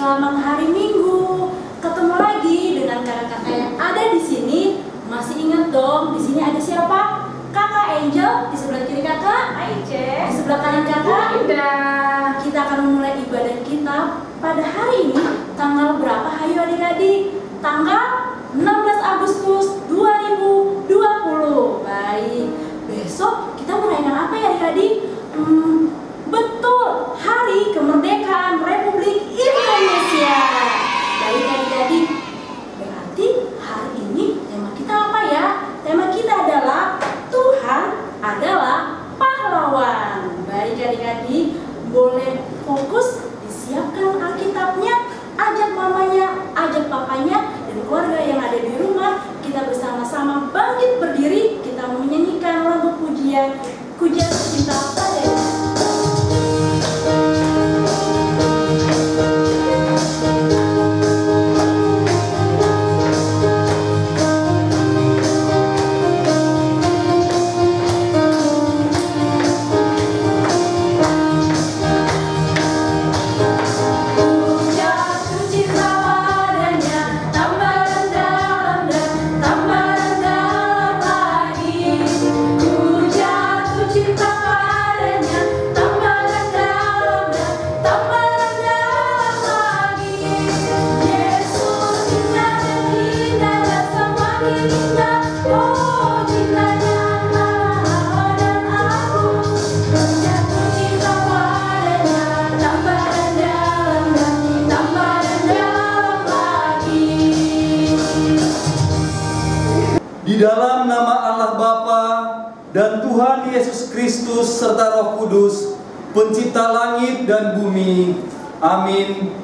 Selamat hari Minggu. Ketemu lagi dengan kakak-kakak yang ada di sini. Masih ingat dong, di sini ada siapa? Kakak Angel di sebelah kiri kakak. Di sebelah kanan kakak. Kita akan memulai ibadah kita pada hari ini. Tanggal berapa? Hayo adik-adik. Tanggal 16 Agustus 2020. Baik. Besok kita merayakan apa ya adik-adik? Betul, Hari Kemerdekaan Republik Indonesia. Baik adik-adik, berarti hari ini tema kita apa ya? Tema kita adalah Tuhan adalah pahlawan. Baik adik-adik, boleh fokus, disiapkan Alkitabnya, ajak mamanya, ajak papanya, dan keluarga yang ada di rumah. Kita bersama-sama bangkit berdiri, kita menyanyikan lagu pujian cinta padanya. Di dalam nama Allah Bapa dan Tuhan Yesus Kristus serta Roh Kudus, pencipta langit dan bumi. Amin.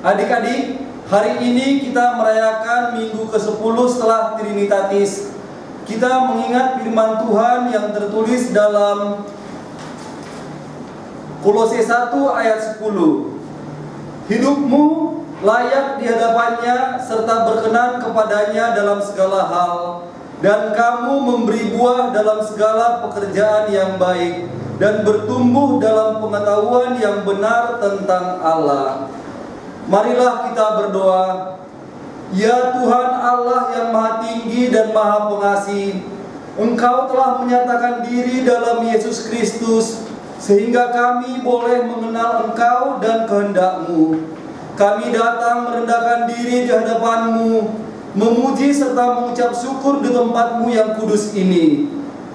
Adik-adik, hari ini kita merayakan minggu ke-10 setelah Trinitatis. Kita mengingat firman Tuhan yang tertulis dalam Kolose 1 ayat 10. Hidupmu layak di hadapannya serta berkenan kepadanya dalam segala hal, dan kamu memberi buah dalam segala pekerjaan yang baik dan bertumbuh dalam pengetahuan yang benar tentang Allah. Marilah kita berdoa. Ya Tuhan Allah yang Maha Tinggi dan Maha Pengasih, Engkau telah menyatakan diri dalam Yesus Kristus sehingga kami boleh mengenal Engkau dan kehendak-Mu. Kami datang merendahkan diri di hadapan-Mu, memuji serta mengucap syukur di tempat-Mu yang kudus ini.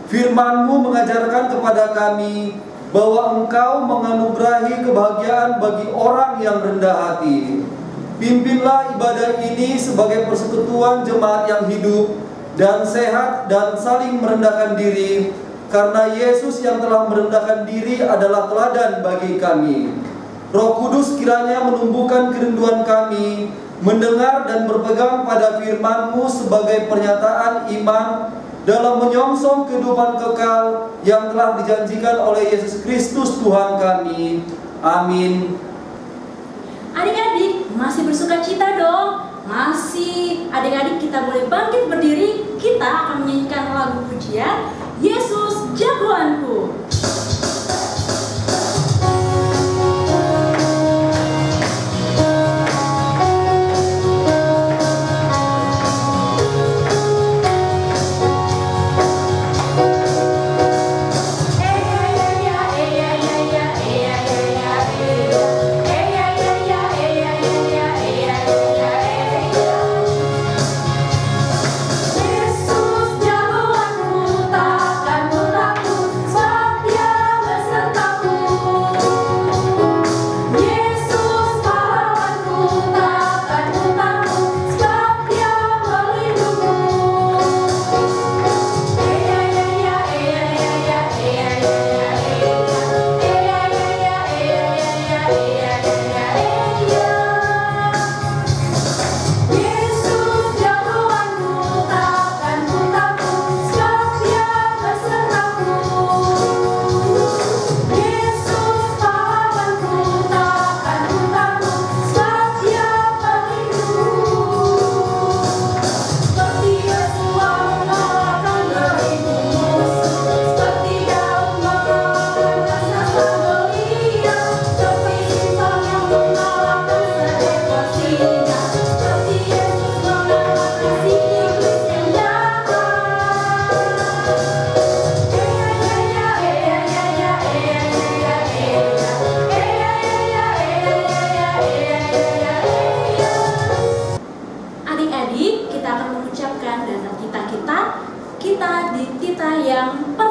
Firman-Mu mengajarkan kepada kami bahwa Engkau menganugerahi kebahagiaan bagi orang yang rendah hati. Pimpinlah ibadah ini sebagai persekutuan jemaat yang hidup dan sehat dan saling merendahkan diri, karena Yesus yang telah merendahkan diri adalah teladan bagi kami. Roh Kudus kiranya menumbuhkan kerinduan kami mendengar dan berpegang pada firman-Mu sebagai pernyataan iman dalam menyongsong kehidupan kekal yang telah dijanjikan oleh Yesus Kristus Tuhan kami. Amin. Adik-adik, masih bersuka cita dong? Masih. Adik-adik, kita boleh bangkit berdiri. Kita akan menyanyikan lagu pujian Yesus Jagoanku. Yesus jagoanku, takkan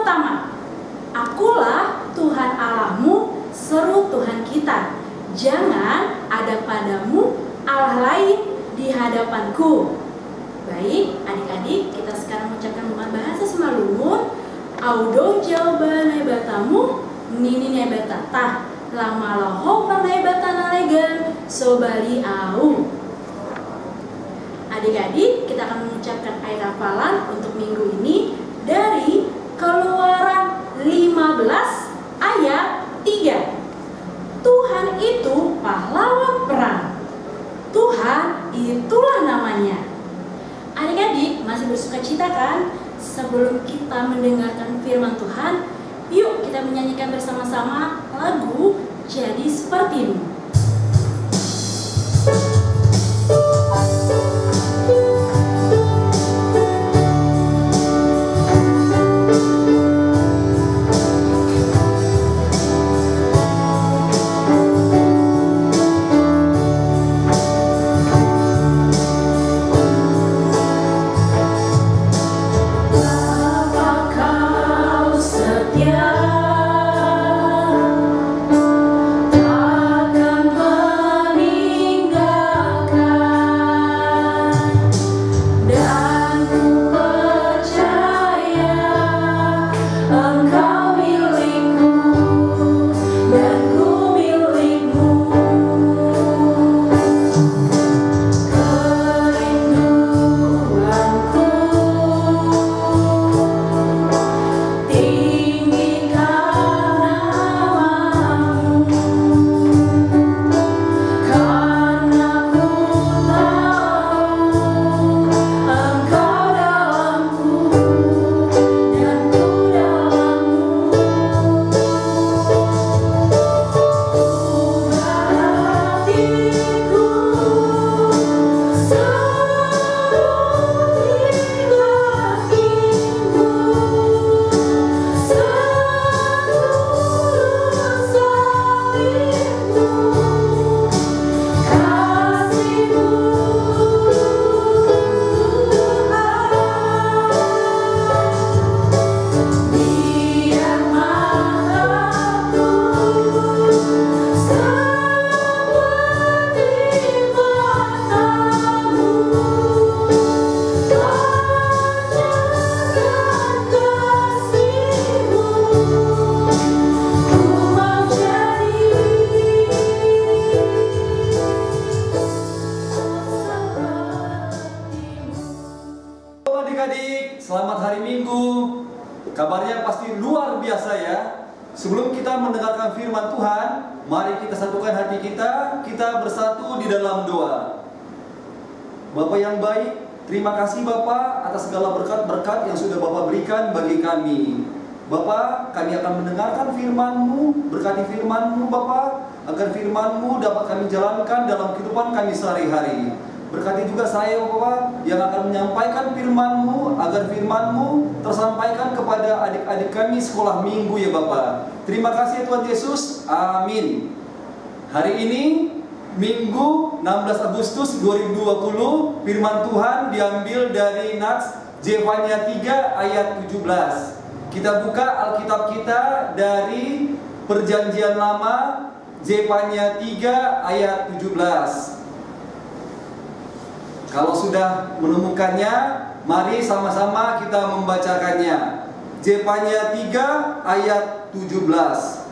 pertama, Akulah Tuhan Allahmu, seru Tuhan kita. Jangan ada padamu Allah lain di hadapanku. Baik, adik-adik, kita sekarang mengucapkan bahasa Simalungun. Audo jawaban batamu, nini batata, lama lohok manai batana legan, sobali au. Adik-adik, kita akan mengucapkan ayat hafalan untuk minggu ini dari Keluaran 15 ayat 3. Tuhan itu pahlawan perang. Tuhan itulah namanya. Adik-adik masih bersuka cita kan? Sebelum kita mendengarkan firman Tuhan, yuk kita menyanyikan bersama-sama lagu Jadi Sepertimu. Selamat hari Minggu. Kabarnya pasti luar biasa ya. Sebelum kita mendengarkan firman Tuhan, mari kita satukan hati kita bersatu di dalam doa. Bapak yang baik, terima kasih Bapak atas segala berkat-berkat yang sudah Bapak berikan bagi kami. Bapak, kami akan mendengarkan firman-Mu, berkati firman-Mu Bapak, agar firman-Mu dapat kami jalankan dalam kehidupan kami sehari-hari. Berkati juga saya Bapak yang akan menyampaikan firman-Mu, agar firman-Mu tersampaikan kepada adik-adik kami sekolah minggu ya Bapak. Terima kasih Tuhan Yesus, amin. Hari ini Minggu 16 Agustus 2020, firman Tuhan diambil dari Nats Zefania 3 ayat 17. Kita buka Alkitab kita dari Perjanjian Lama, Zefania 3 ayat 17. Kalau sudah menemukannya, mari sama-sama kita membacakannya. Zefania 3 ayat 17.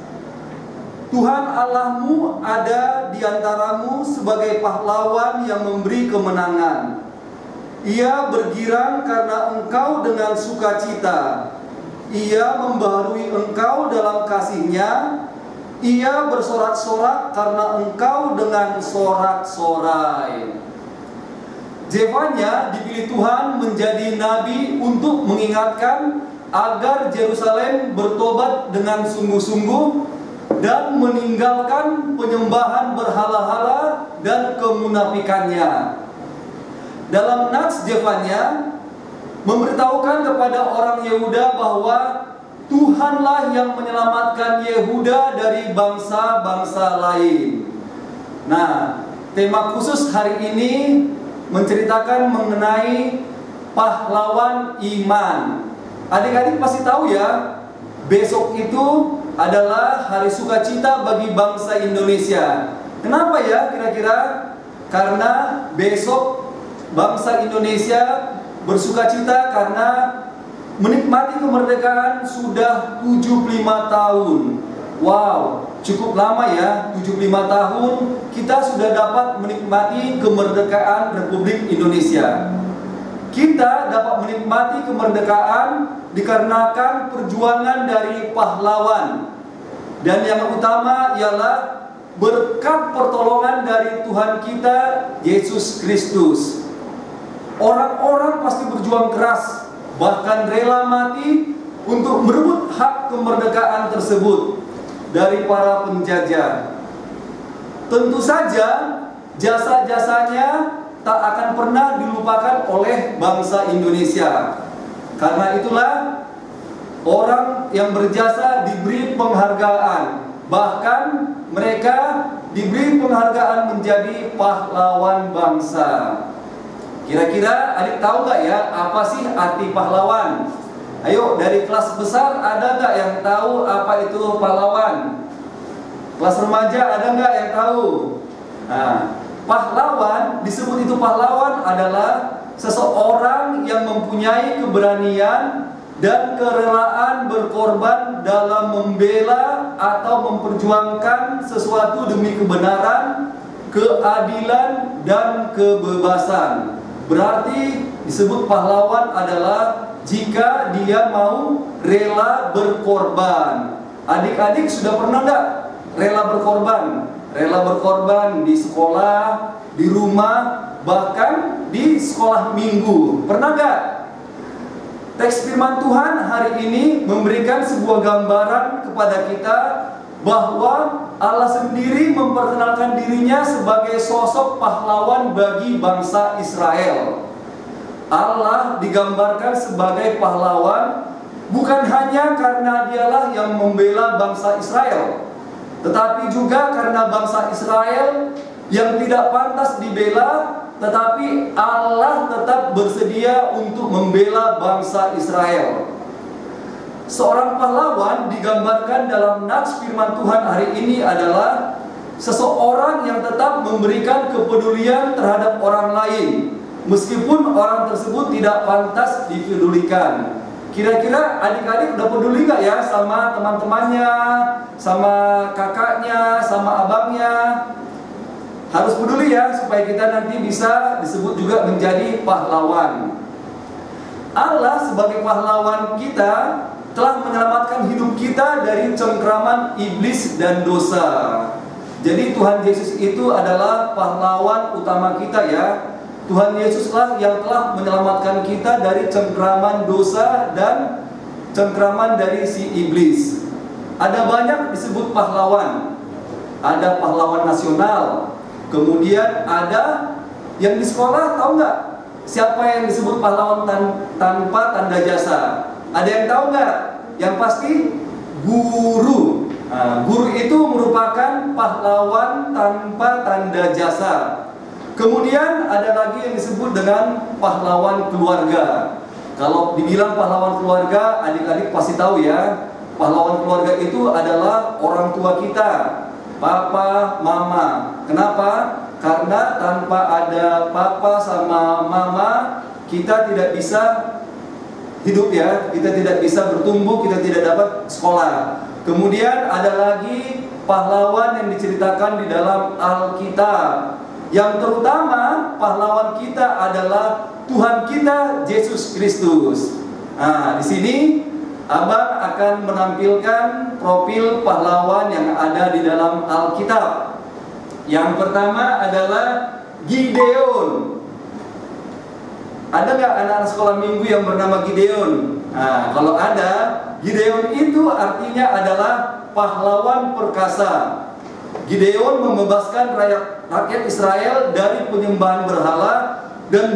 Tuhan Allahmu ada di antaramu sebagai pahlawan yang memberi kemenangan. Ia bergirang karena engkau dengan sukacita. Ia membaharui engkau dalam kasih-Nya. Ia bersorak-sorak karena engkau dengan sorak-sorai. Zefania dipilih Tuhan menjadi nabi untuk mengingatkan agar Yerusalem bertobat dengan sungguh-sungguh dan meninggalkan penyembahan berhala-hala dan kemunafikannya. Dalam Nats Zefania memberitahukan kepada orang Yehuda bahwa Tuhanlah yang menyelamatkan Yehuda dari bangsa-bangsa lain. Nah, tema khusus hari ini menceritakan mengenai pahlawan iman. Adik-adik pasti tahu ya, besok itu adalah hari sukacita bagi bangsa Indonesia. Kenapa ya kira-kira? Karena besok bangsa Indonesia bersukacita karena menikmati kemerdekaan sudah 75 tahun. Wow, cukup lama ya, 75 tahun kita sudah dapat menikmati kemerdekaan Republik Indonesia. Kita dapat menikmati kemerdekaan dikarenakan perjuangan dari pahlawan. Dan yang utama ialah berkat pertolongan dari Tuhan kita Yesus Kristus. Orang-orang pasti berjuang keras, bahkan rela mati untuk merebut hak kemerdekaan tersebut dari para penjajah. Tentu saja jasa-jasanya tak akan pernah dilupakan oleh bangsa Indonesia. Karena itulah orang yang berjasa diberi penghargaan. Bahkan mereka diberi penghargaan menjadi pahlawan bangsa. Kira-kira adik tahu gak ya apa sih arti pahlawan? Ayo, dari kelas besar ada gak yang tahu apa itu pahlawan? Kelas remaja ada gak yang tahu? Nah, pahlawan, disebut itu pahlawan adalah seseorang yang mempunyai keberanian dan kerelaan berkorban dalam membela atau memperjuangkan sesuatu demi kebenaran, keadilan, dan kebebasan. Berarti disebut pahlawan adalah jika dia mau rela berkorban. Adik-adik sudah pernah nggak rela berkorban? Rela berkorban di sekolah, di rumah, bahkan di sekolah minggu. Pernah nggak? Teks firman Tuhan hari ini memberikan sebuah gambaran kepada kita bahwa Allah sendiri memperkenalkan dirinya sebagai sosok pahlawan bagi bangsa Israel. Allah digambarkan sebagai pahlawan bukan hanya karena dialah yang membela bangsa Israel, tetapi juga karena bangsa Israel yang tidak pantas dibela, tetapi Allah tetap bersedia untuk membela bangsa Israel. Seorang pahlawan digambarkan dalam nats firman Tuhan hari ini adalah seseorang yang tetap memberikan kepedulian terhadap orang lain, meskipun orang tersebut tidak pantas dipedulikan. Kira-kira adik-adik udah peduli gak ya sama teman-temannya, sama kakaknya, sama abangnya? Harus peduli ya, supaya kita nanti bisa disebut juga menjadi pahlawan. Allah sebagai pahlawan kita telah menyelamatkan hidup kita dari cengkraman iblis dan dosa. Jadi Tuhan Yesus itu adalah pahlawan utama kita ya. Tuhan Yesuslah yang telah menyelamatkan kita dari cengkraman dosa dan cengkraman dari si iblis. Ada banyak disebut pahlawan. Ada pahlawan nasional. Kemudian ada yang di sekolah, tahu nggak siapa yang disebut pahlawan tanpa tanda jasa? Ada yang tahu nggak? Yang pasti guru. Nah, guru itu merupakan pahlawan tanpa tanda jasa. Kemudian ada lagi yang disebut dengan pahlawan keluarga. Kalau dibilang pahlawan keluarga, adik-adik pasti tahu ya. Pahlawan keluarga itu adalah orang tua kita, papa, mama. Kenapa? Karena tanpa ada papa sama mama, kita tidak bisa hidup ya. Kita tidak bisa bertumbuh, kita tidak dapat sekolah. Kemudian ada lagi pahlawan yang diceritakan di dalam Alkitab. Yang terutama pahlawan kita adalah Tuhan kita Yesus Kristus. Nah, di sini Abang akan menampilkan profil pahlawan yang ada di dalam Alkitab. Yang pertama adalah Gideon. Ada nggak anak-anak sekolah minggu yang bernama Gideon? Nah, kalau ada, Gideon itu artinya adalah pahlawan perkasa. Gideon membebaskan rakyat Israel dari penyembahan berhala dan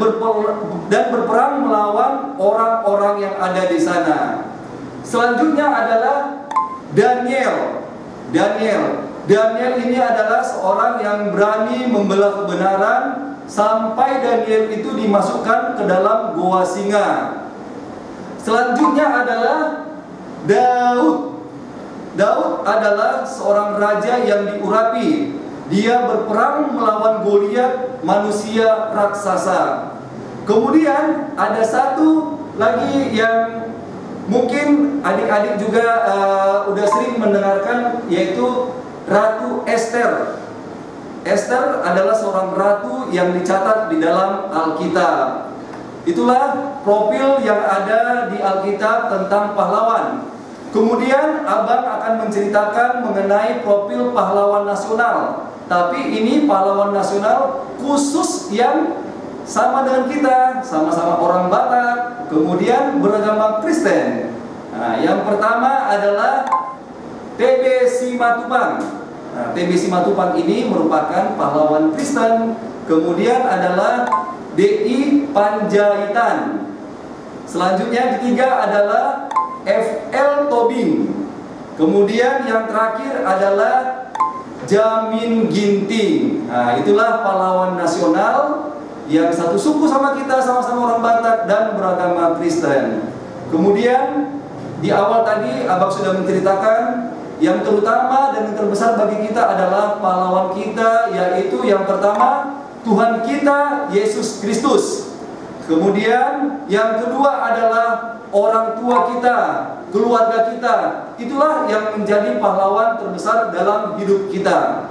berperang melawan orang-orang yang ada di sana. Selanjutnya adalah Daniel. Daniel ini adalah seorang yang berani membela kebenaran sampai Daniel itu dimasukkan ke dalam goa singa. Selanjutnya adalah Daud. Daud adalah seorang raja yang diurapi. Dia berperang melawan Goliat, manusia raksasa. Kemudian ada satu lagi yang mungkin adik-adik juga udah sering mendengarkan, yaitu Ratu Esther. Esther adalah seorang ratu yang dicatat di dalam Alkitab. Itulah profil yang ada di Alkitab tentang pahlawan. Kemudian abang akan menceritakan mengenai profil pahlawan nasional. Tapi ini pahlawan nasional khusus yang sama dengan kita, sama-sama orang Batak, kemudian beragama Kristen. Nah, yang pertama adalah TB Simatupang. Nah, TB Simatupang ini merupakan pahlawan Kristen. Kemudian adalah DI Panjaitan. Selanjutnya ketiga adalah FL Tobing. Kemudian yang terakhir adalah Jamin Ginting. Nah, itulah pahlawan nasional yang satu suku sama kita, sama-sama orang Batak dan beragama Kristen. Kemudian di awal tadi abang sudah menceritakan yang terutama dan yang terbesar bagi kita adalah pahlawan kita, yaitu yang pertama Tuhan kita Yesus Kristus. Kemudian yang kedua adalah orang tua kita, keluarga kita. Itulah yang menjadi pahlawan terbesar dalam hidup kita.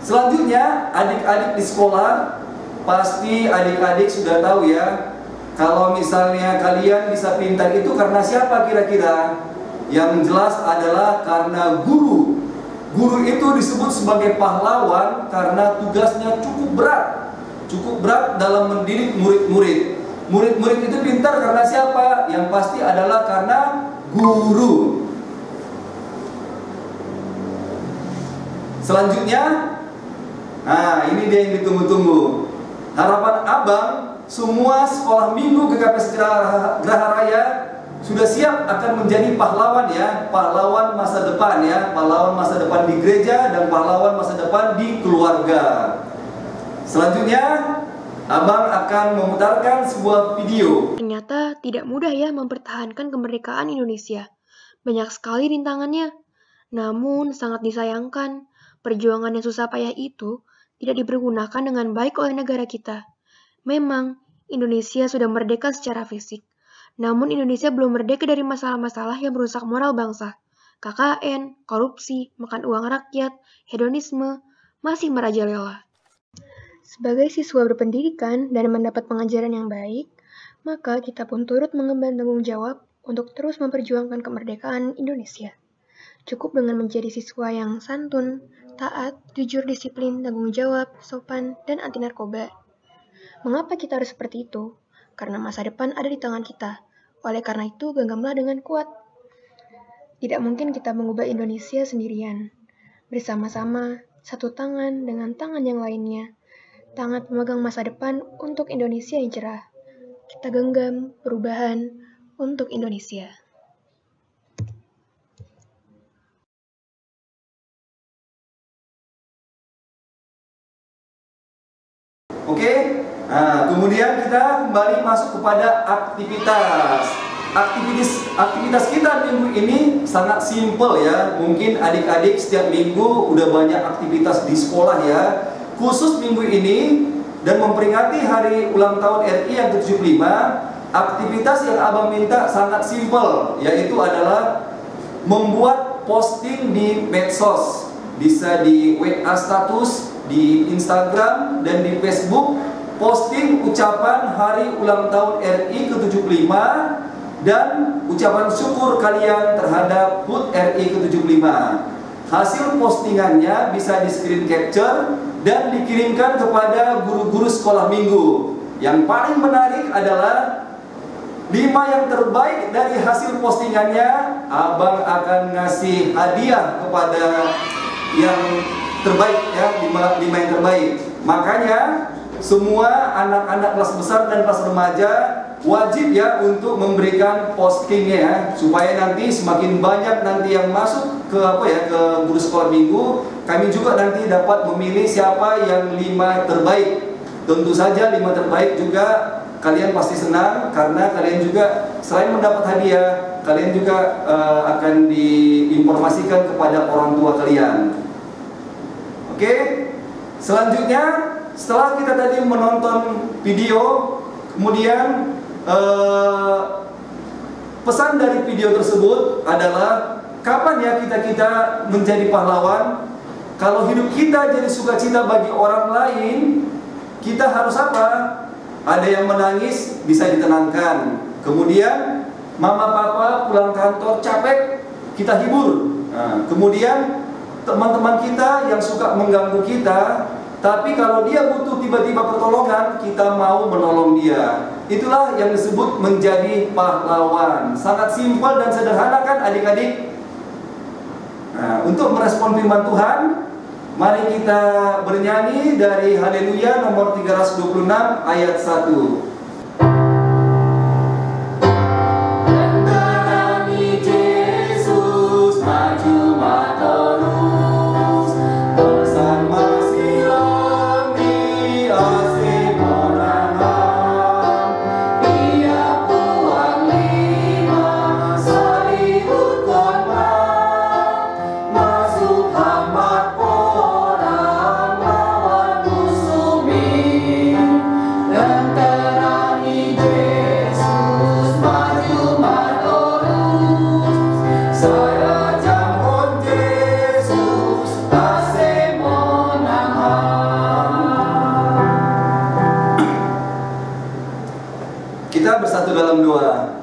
Selanjutnya, adik-adik di sekolah, pasti adik-adik sudah tahu ya, kalau misalnya kalian bisa pintar itu karena siapa kira-kira? Yang jelas adalah karena guru. Guru itu disebut sebagai pahlawan karena tugasnya cukup berat. Cukup berat dalam mendidik murid-murid. Murid-murid itu pintar karena siapa? Yang pasti adalah karena guru. Selanjutnya, nah ini dia yang ditunggu-tunggu. Harapan abang, semua sekolah minggu GKPS Geraha Raya sudah siap akan menjadi pahlawan ya. Pahlawan masa depan ya. Pahlawan masa depan di gereja dan pahlawan masa depan di keluarga. Selanjutnya, abang akan memutarkan sebuah video. Ternyata tidak mudah ya mempertahankan kemerdekaan Indonesia. Banyak sekali rintangannya. Namun sangat disayangkan, perjuangan yang susah payah itu tidak dipergunakan dengan baik oleh negara kita. Memang, Indonesia sudah merdeka secara fisik. Namun Indonesia belum merdeka dari masalah-masalah yang merusak moral bangsa. KKN, korupsi, makan uang rakyat, hedonisme, masih merajalela. Sebagai siswa berpendidikan dan mendapat pengajaran yang baik, maka kita pun turut mengemban tanggung jawab untuk terus memperjuangkan kemerdekaan Indonesia. Cukup dengan menjadi siswa yang santun, taat, jujur, disiplin, tanggung jawab, sopan, dan anti narkoba. Mengapa kita harus seperti itu? Karena masa depan ada di tangan kita. Oleh karena itu, genggamlah dengan kuat. Tidak mungkin kita mengubah Indonesia sendirian. Bersama-sama, satu tangan dengan tangan yang lainnya. Tangan pemegang masa depan untuk Indonesia yang cerah. Kita genggam perubahan untuk Indonesia. Oke, nah kemudian kita kembali masuk kepada aktivitas. Aktivitas kita minggu ini sangat simpel ya. Mungkin adik-adik setiap minggu udah banyak aktivitas di sekolah ya. Khusus minggu ini dan memperingati hari ulang tahun RI yang ke-75, aktivitas yang abang minta sangat simpel, yaitu adalah membuat posting di medsos. Bisa di WA status, di Instagram, dan di Facebook. Posting ucapan hari ulang tahun RI ke-75 dan ucapan syukur kalian terhadap HUT RI ke-75. Hasil postingannya bisa di screen capture dan dikirimkan kepada guru-guru sekolah minggu. Yang paling menarik adalah 5 yang terbaik dari hasil postingannya, abang akan ngasih hadiah kepada yang terbaik ya, 5 yang terbaik. Makanya semua anak-anak kelas besar dan kelas remaja wajib ya untuk memberikan postingnya ya, supaya nanti semakin banyak nanti yang masuk ke ke guru sekolah minggu, kami juga nanti dapat memilih siapa yang 5 terbaik. Tentu saja 5 terbaik juga kalian pasti senang karena kalian juga selain mendapat hadiah, kalian juga akan diinformasikan kepada orang tua kalian. Oke, selanjutnya setelah kita tadi menonton video, kemudian pesan dari video tersebut adalah kapan ya kita menjadi pahlawan? Kalau hidup kita jadi sukacita bagi orang lain, kita harus apa? Ada yang menangis, bisa ditenangkan. Kemudian mama papa pulang kantor capek, kita hibur. Nah, kemudian teman-teman kita yang suka mengganggu kita, tapi kalau dia butuh tiba-tiba pertolongan, kita mau menolong dia. Itulah yang disebut menjadi pahlawan. Sangat simpel dan sederhana kan adik-adik? Nah, untuk merespon firman Tuhan, mari kita bernyanyi dari Haleluya nomor 326 ayat 1. Kita bersatu dalam doa.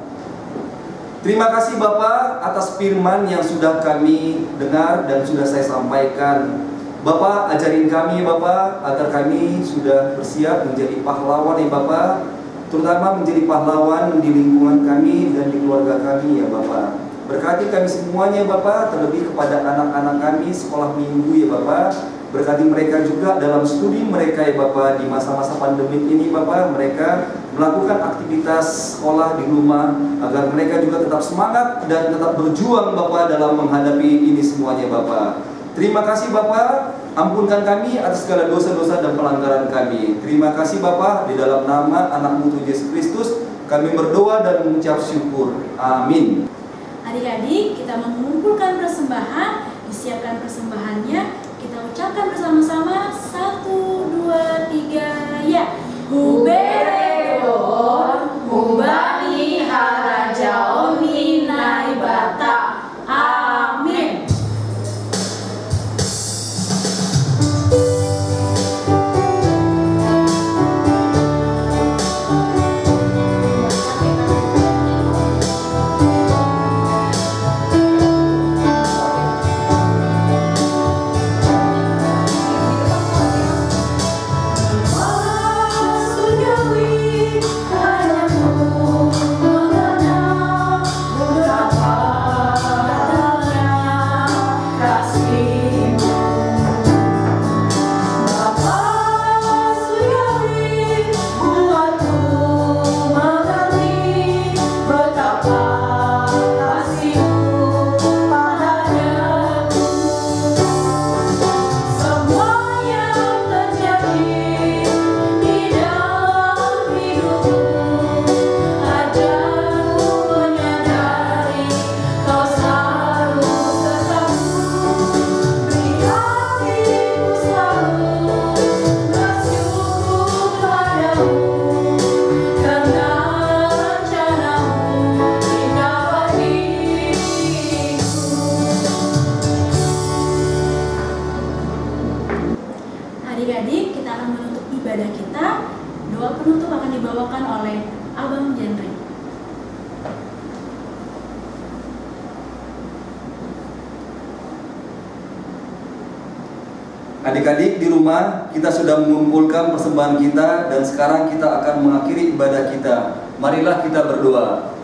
Terima kasih Bapak atas firman yang sudah kami dengar dan sudah saya sampaikan. Bapak ajarin kami Bapak agar kami sudah bersiap menjadi pahlawan ya Bapak, terutama menjadi pahlawan di lingkungan kami dan di keluarga kami ya Bapak. Berkati kami semuanya Bapak, terlebih kepada anak-anak kami sekolah minggu ya Bapak. Berkati mereka juga dalam studi mereka ya Bapak, di masa-masa pandemi ini Bapak, mereka melakukan aktivitas sekolah di rumah agar mereka juga tetap semangat dan tetap berjuang Bapak dalam menghadapi ini semuanya Bapak. Terima kasih Bapak, ampunkan kami atas segala dosa-dosa dan pelanggaran kami. Terima kasih Bapak, di dalam nama anak-Mu Tuhan Yesus Kristus kami berdoa dan mengucap syukur. Amin. Adik-adik, kita mengumpulkan persembahan, disiapkan persembahannya. Kita ucapkan bersama-sama 1, 2, 3 ya. Huberedor, Hubani Harajaomi Naibata. Amin. Adik-adik, kita akan menutup ibadah kita. Doa penutup akan dibawakan oleh Abang Jendri. Adik-adik di rumah, kita sudah mengumpulkan persembahan kita dan sekarang kita akan mengakhiri ibadah kita. Marilah kita berdoa.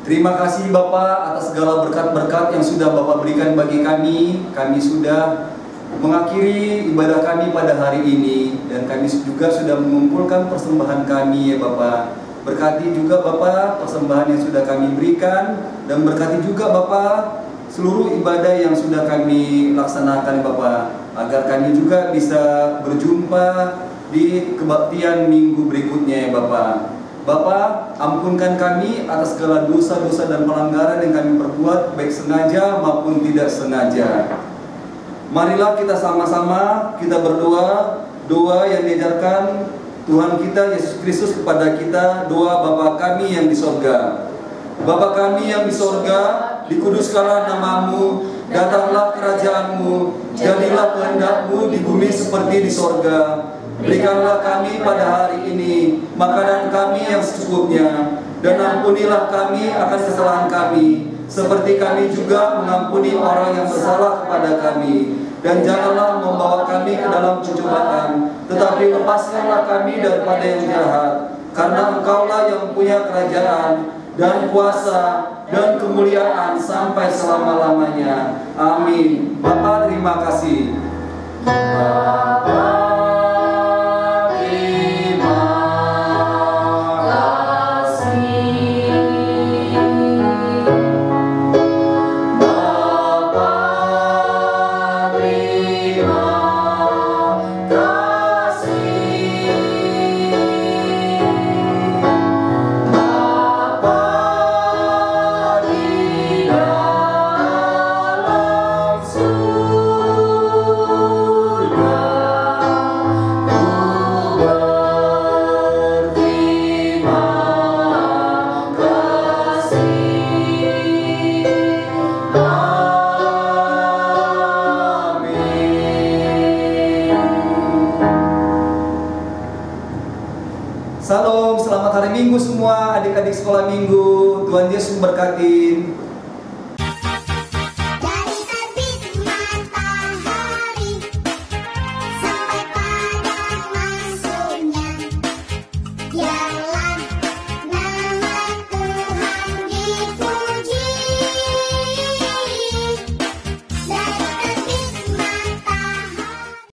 Terima kasih Bapak atas segala berkat-berkat yang sudah Bapak berikan bagi kami. Kami sudah mengakhiri ibadah kami pada hari ini dan kami juga sudah mengumpulkan persembahan kami ya Bapak. Berkati juga Bapak persembahan yang sudah kami berikan dan berkati juga Bapak seluruh ibadah yang sudah kami laksanakan Bapak, agar kami juga bisa berjumpa di kebaktian minggu berikutnya ya Bapak. Bapa, ampunkan kami atas segala dosa-dosa dan pelanggaran yang kami perbuat, baik sengaja maupun tidak sengaja. Marilah kita sama-sama kita berdoa, doa yang diajarkan Tuhan kita Yesus Kristus kepada kita, doa Bapa kami yang di sorga. Bapa kami yang di sorga, dikuduskanlah namamu, datanglah kerajaanmu, jadilah kehendak-Mu di bumi seperti di sorga. Berikanlah kami pada hari ini makanan kami yang secukupnya, dan ampunilah kami akan kesalahan kami, seperti kami juga mengampuni orang yang bersalah kepada kami. Dan janganlah membawa kami ke dalam pencobaan, tetapi lepaskanlah kami daripada yang jahat. Karena Engkaulah yang punya kerajaan dan kuasa dan kemuliaan sampai selama-lamanya. Amin. Bapa, terima kasih. Bapa, Salam, selamat hari Minggu semua adik-adik sekolah minggu. Tuhan Yesus memberkati.